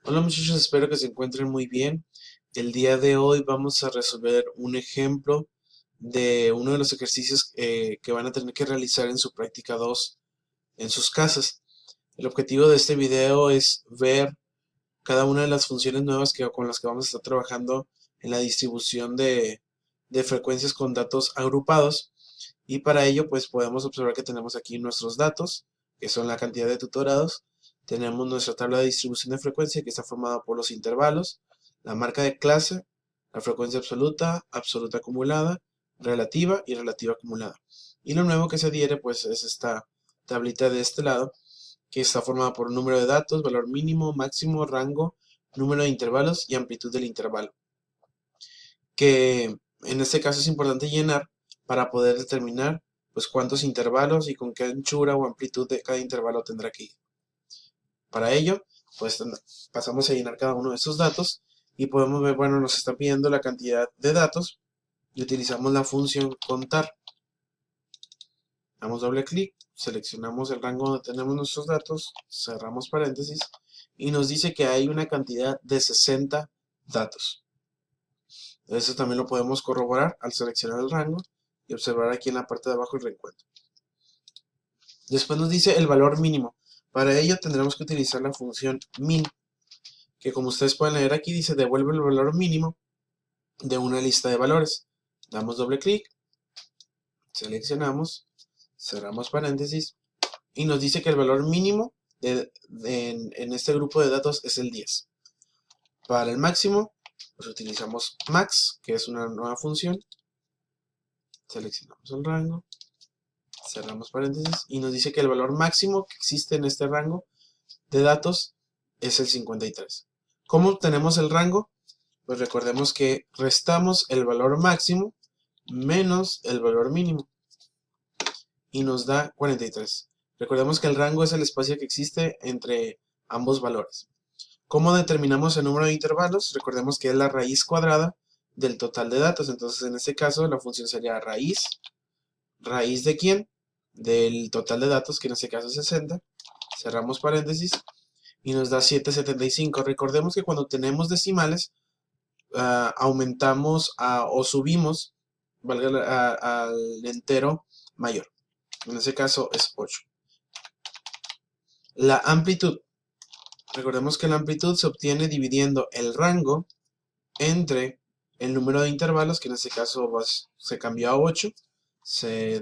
Hola muchachos, espero que se encuentren muy bien. El día de hoy vamos a resolver un ejemplo de uno de los ejercicios que van a tener que realizar en su práctica 2 en sus casas. El objetivo de este video es ver cada una de las funciones nuevas con las que vamos a estar trabajando en la distribución de frecuencias con datos agrupados. Y para ello, pues podemos observar que tenemos aquí nuestros datos, que son la cantidad de tutorados. Tenemos nuestra tabla de distribución de frecuencia, que está formada por los intervalos, la marca de clase, la frecuencia absoluta, absoluta acumulada, relativa y relativa acumulada. Y lo nuevo que se adhiere, pues es esta tablita de este lado, que está formada por un número de datos, valor mínimo, máximo, rango, número de intervalos y amplitud del intervalo, que en este caso es importante llenar para poder determinar pues cuántos intervalos y con qué anchura o amplitud de cada intervalo tendrá que ir. Para ello, pues pasamos a llenar cada uno de estos datos y podemos ver, bueno, nos está pidiendo la cantidad de datos y utilizamos la función contar. Damos doble clic, seleccionamos el rango donde tenemos nuestros datos, cerramos paréntesis y nos dice que hay una cantidad de 60 datos. Eso también lo podemos corroborar al seleccionar el rango y observar aquí en la parte de abajo el reencuentro. Después nos dice el valor mínimo. Para ello tendremos que utilizar la función min, que como ustedes pueden leer aquí dice devuelve el valor mínimo de una lista de valores. Damos doble clic, seleccionamos, cerramos paréntesis y nos dice que el valor mínimo en este grupo de datos es el 10. Para el máximo, pues utilizamos max, que es una nueva función. Seleccionamos el rango, cerramos paréntesis y nos dice que el valor máximo que existe en este rango de datos es el 53. ¿Cómo obtenemos el rango? Pues recordemos que restamos el valor máximo menos el valor mínimo y nos da 43. Recordemos que el rango es el espacio que existe entre ambos valores. ¿Cómo determinamos el número de intervalos? Recordemos que es la raíz cuadrada del total de datos. Entonces, en este caso, la función sería ¿raíz de quién? Del total de datos, que en este caso es 60. Cerramos paréntesis y nos da 775. Recordemos que cuando tenemos decimales, aumentamos o subimos, valga al entero mayor. En este caso es 8. La amplitud. Recordemos que la amplitud se obtiene dividiendo el rango entre el número de intervalos, que en este caso se cambió a 8,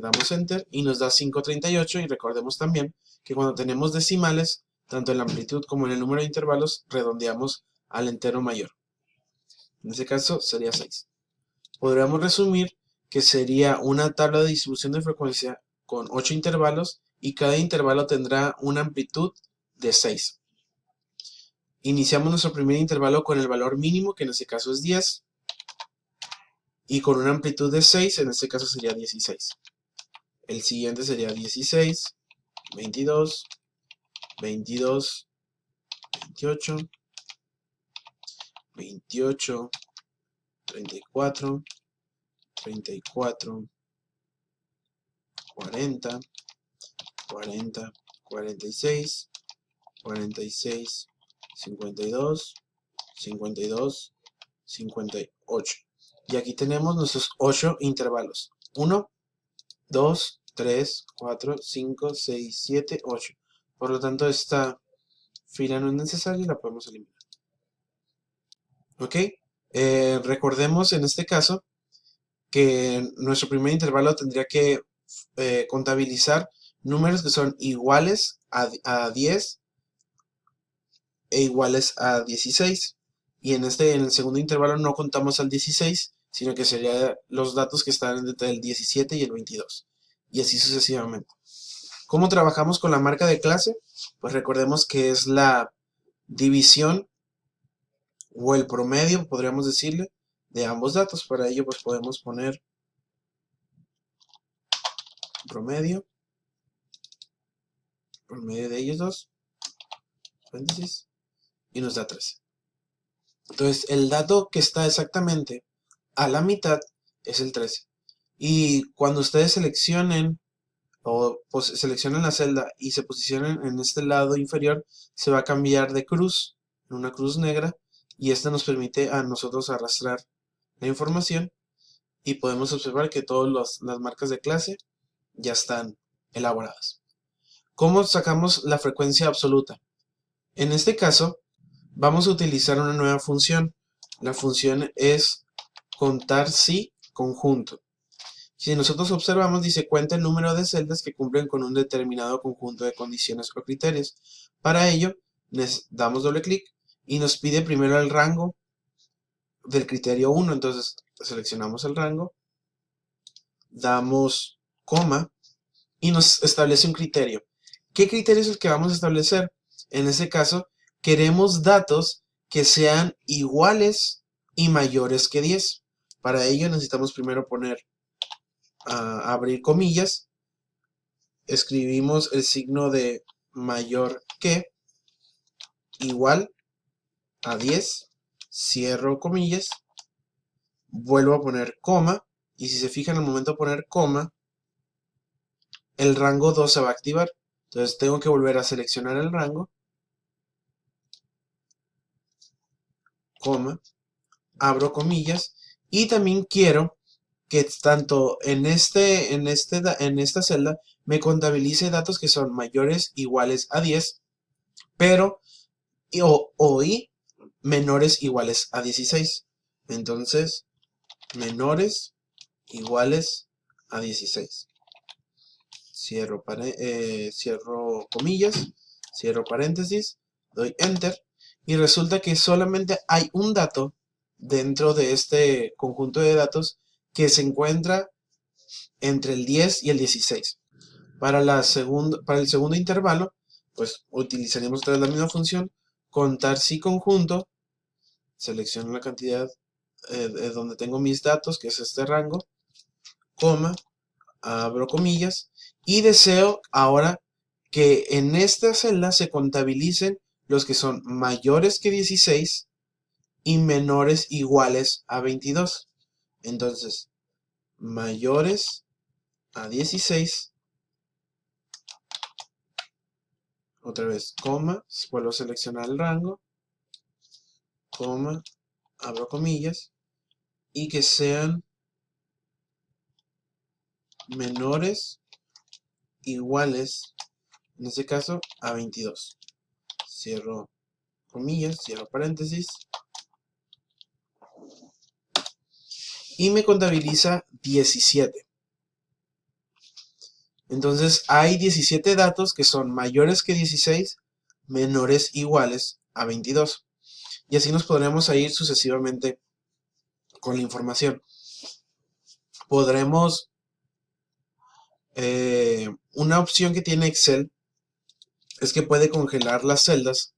damos enter y nos da 538. Y recordemos también que cuando tenemos decimales, tanto en la amplitud como en el número de intervalos, redondeamos al entero mayor. En este caso sería 6. Podríamos resumir que sería una tabla de distribución de frecuencia con 8 intervalos y cada intervalo tendrá una amplitud de 6. Iniciamos nuestro primer intervalo con el valor mínimo, que en este caso es 10, y con una amplitud de 6, en este caso sería 16. El siguiente sería 16, 22, 22, 28, 28, 34, 34, 40, 40, 46, 46, 52, 52, 58. Y aquí tenemos nuestros 8 intervalos. 1, 2, 3, 4, 5, 6, 7, 8. Por lo tanto, esta fila no es necesaria y la podemos eliminar. ¿Ok? Recordemos en este caso que nuestro primer intervalo tendría que contabilizar números que son iguales a 10 e iguales a 16. Y en el segundo intervalo no contamos al 16, sino que serían los datos que están entre el 17 y el 22. Y así sucesivamente. ¿Cómo trabajamos con la marca de clase? Pues recordemos que es la división o el promedio, podríamos decirle, de ambos datos. Para ello pues podemos poner promedio de ellos dos, paréntesis, y nos da 13. Entonces el dato que está exactamente a la mitad es el 13. Y cuando ustedes seleccionen o seleccionen la celda y se posicionen en este lado inferior, se va a cambiar de cruz en una cruz negra, y esta nos permite a nosotros arrastrar la información y podemos observar que todas las marcas de clase ya están elaboradas. ¿Cómo sacamos la frecuencia absoluta? En este caso, vamos a utilizar una nueva función. La función es contar si conjunto. Si nosotros observamos, dice cuenta el número de celdas que cumplen con un determinado conjunto de condiciones o criterios. Para ello, les damos doble clic y nos pide primero el rango del criterio 1. Entonces, seleccionamos el rango, damos coma y nos establece un criterio. ¿Qué criterio es el que vamos a establecer? En este caso, queremos datos que sean iguales y mayores que 10. Para ello necesitamos primero poner, abrir comillas, escribimos el signo de mayor que, igual a 10, cierro comillas, vuelvo a poner coma, y si se fijan al momento de poner coma, el rango 2 se va a activar. Entonces tengo que volver a seleccionar el rango, coma, abro comillas, y también quiero que tanto en esta celda me contabilice datos que son mayores iguales a 10, pero y menores iguales a 16. Entonces, menores iguales a 16. Cierro comillas, cierro paréntesis, doy enter y resulta que solamente hay un dato dentro de este conjunto de datos que se encuentra entre el 10 y el 16. Para el segundo intervalo, pues utilizaremos otra vez la misma función, contar si conjunto, selecciono la cantidad donde tengo mis datos, que es este rango, coma, abro comillas, y deseo ahora que en esta celda se contabilicen los que son mayores que 16 y menores iguales a 22. Entonces, mayores a 16, otra vez, coma, vuelvo a seleccionar el rango, coma, abro comillas, y que sean menores iguales, en este caso, a 22. Cierro comillas, cierro paréntesis, y me contabiliza 17. Entonces hay 17 datos que son mayores que 16, menores iguales a 22. Y así nos podremos ir sucesivamente con la información. Podremos, una opción que tiene Excel es que puede congelar las celdas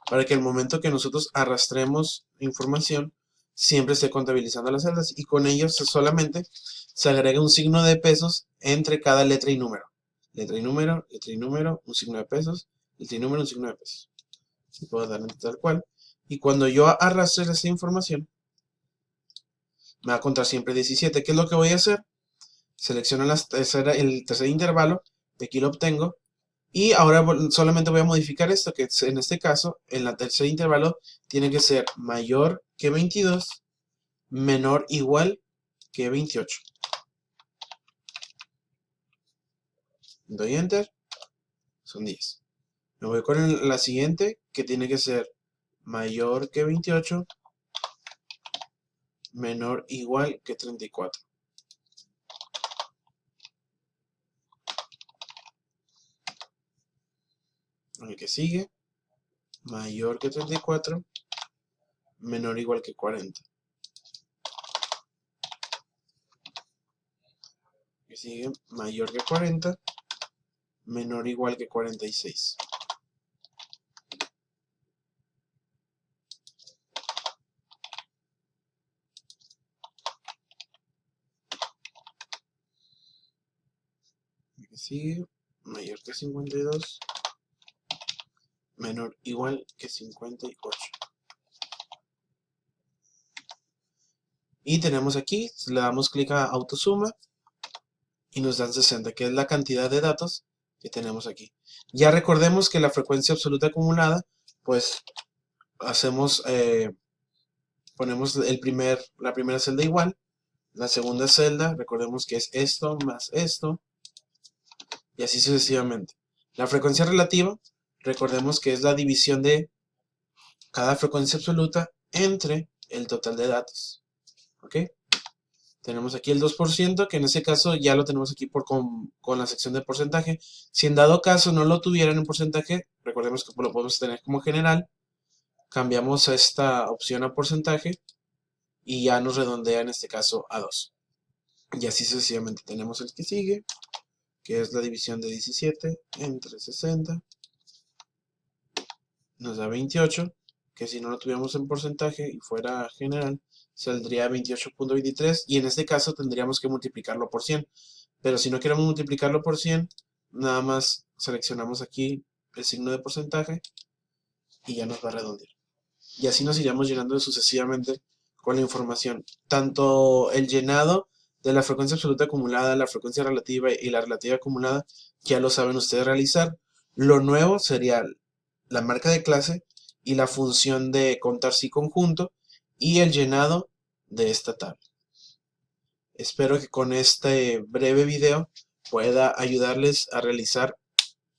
para que al momento que nosotros arrastremos información, siempre esté contabilizando las celdas, y con ellos solamente se agrega un signo de pesos entre cada letra y número. Letra y número, letra y número, un signo de pesos, letra y número, un signo de pesos. Y puedo dar tal cual. Y cuando yo arrastre esa información, me va a contar siempre 17. ¿Qué es lo que voy a hacer? Selecciono el tercer intervalo, de aquí lo obtengo, y ahora solamente voy a modificar esto, que en este caso, en la tercer intervalo, tiene que ser mayor que 22, menor igual que 28. Doy enter, son 10. Me voy con la siguiente, que tiene que ser mayor que 28, menor igual que 34. El que sigue, mayor que 34, menor igual que 40. El que sigue, mayor que 40, menor igual que 46. El que sigue, mayor que 52, menor igual que 58. Y tenemos aquí, le damos clic a autosuma y nos dan 60, que es la cantidad de datos que tenemos aquí. Ya recordemos que la frecuencia absoluta acumulada, pues hacemos, ponemos la primera celda igual, la segunda celda, recordemos que es esto más esto, y así sucesivamente. La frecuencia relativa, recordemos que es la división de cada frecuencia absoluta entre el total de datos. ¿Ok? Tenemos aquí el 2%, que en ese caso ya lo tenemos aquí con la sección de porcentaje. Si en dado caso no lo tuvieran en porcentaje, recordemos que lo podemos tener como general. Cambiamos esta opción a porcentaje y ya nos redondea en este caso a 2. Y así sucesivamente. Tenemos el que sigue, que es la división de 17 entre 60. Nos da 28, que si no lo tuviéramos en porcentaje y fuera general, saldría 28.23 y en este caso tendríamos que multiplicarlo por 100. Pero si no queremos multiplicarlo por 100, nada más seleccionamos aquí el signo de porcentaje y ya nos va a redondear. Y así nos iríamos llenando sucesivamente con la información. Tanto el llenado de la frecuencia absoluta acumulada, la frecuencia relativa y la relativa acumulada, ya lo saben ustedes realizar. Lo nuevo sería la marca de clase y la función de contar si conjunto y el llenado de esta tabla. Espero que con este breve video pueda ayudarles a realizar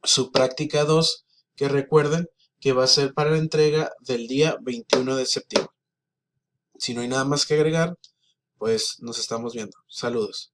su práctica 2, que recuerden que va a ser para la entrega del día 21 de septiembre. Si no hay nada más que agregar, pues nos estamos viendo. Saludos.